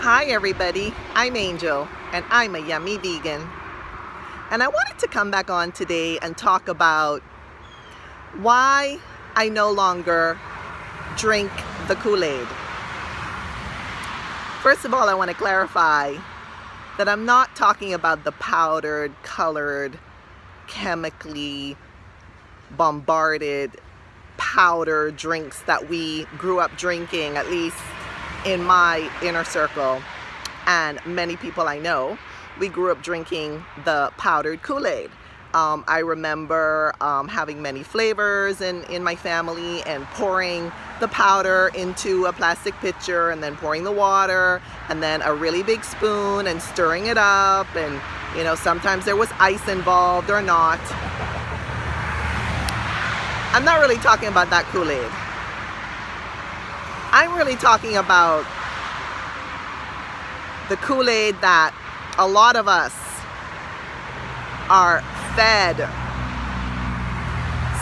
Hi everybody, I'm Angel and I'm a yummy vegan. And I wanted to come back on today and talk about why I no longer drink the Kool-Aid. First of all, I want to clarify that I'm not talking about the powdered, colored, chemically bombarded powder drinks that we grew up drinking, at least in my inner circle and many people I know. We grew up drinking the powdered Kool-Aid. I remember having many flavors in my family and pouring the powder into a plastic pitcher and then pouring the water and then a really big spoon and stirring it up, and sometimes there was ice involved or not. I'm not really talking about that Kool-Aid. I'm really talking about the Kool-Aid that a lot of us are fed,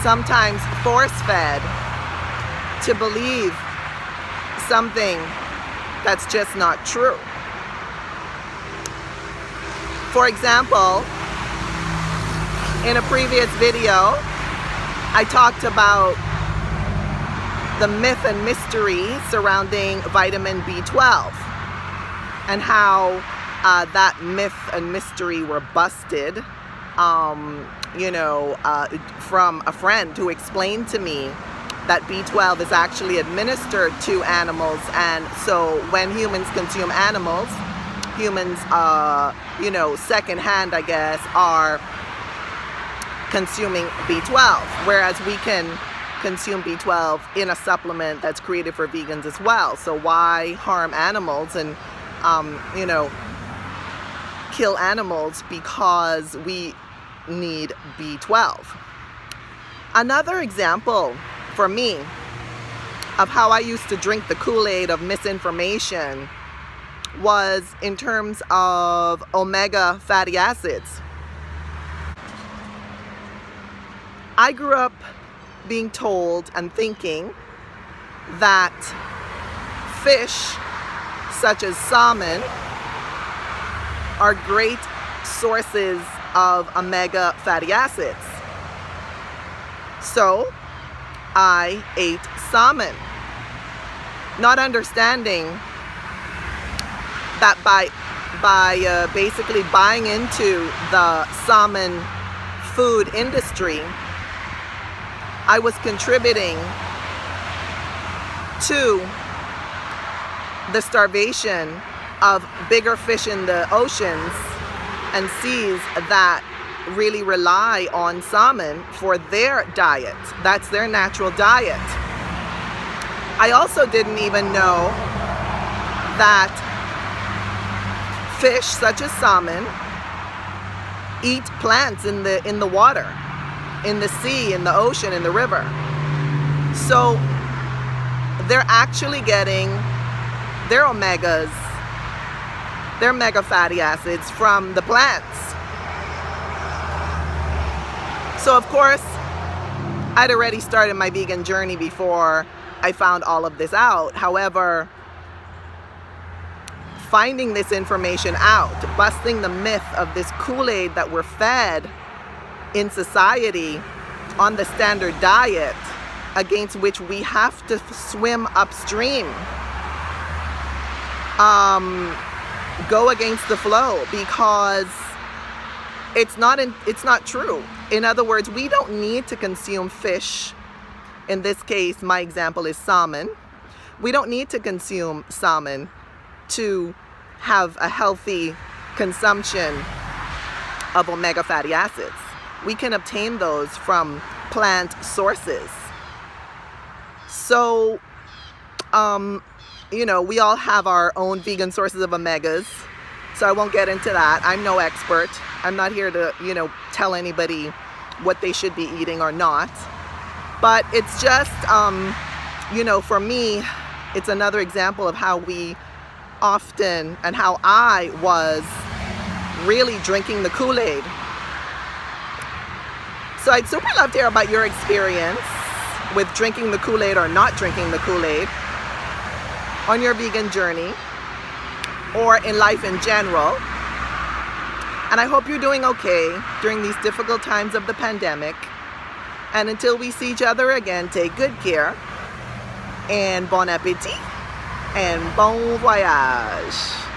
sometimes force-fed, to believe something that's just not true. For example, in a previous video, I talked about the myth and mystery surrounding vitamin B12 and how that myth and mystery were busted, from a friend who explained to me that B12 is actually administered to animals, and so when humans consume animals, humans, secondhand, I guess, are consuming B12, whereas we can consume B12 in a supplement that's created for vegans as well. So why harm animals and kill animals because we need B12? Another example for me of how I used to drink the Kool-Aid of misinformation was in terms of omega fatty acids. I grew up being told and thinking that fish such as salmon are great sources of omega fatty acids. So I ate salmon, not understanding that by basically buying into the salmon food industry, I was contributing to the starvation of bigger fish in the oceans and seas that really rely on salmon for their diet. That's their natural diet. I also didn't even know that fish such as salmon eat plants in the water, in the sea, in the ocean, in the river. So they're actually getting their omegas, their omega fatty acids from the plants. So of course, I'd already started my vegan journey before I found all of this out. However, finding this information out, busting the myth of this Kool-Aid that we're fed in society on the standard diet, against which we have to swim upstream, go against the flow, because it's not true. In other words, we don't need to consume fish. In this case, my example is salmon. We don't need to consume salmon to have a healthy consumption of omega fatty acids. We can obtain those from plant sources. So, we all have our own vegan sources of omegas. So I won't get into that. I'm no expert. I'm not here to, tell anybody what they should be eating or not. But it's just, for me, it's another example of how we often, and how I was really drinking the Kool-Aid. So I'd super love to hear about your experience with drinking the Kool-Aid or not drinking the Kool-Aid on your vegan journey. or in life in general. And I hope you're doing okay during these difficult times of the pandemic. And until we see each other again, take good care, and bon appetit, and bon voyage.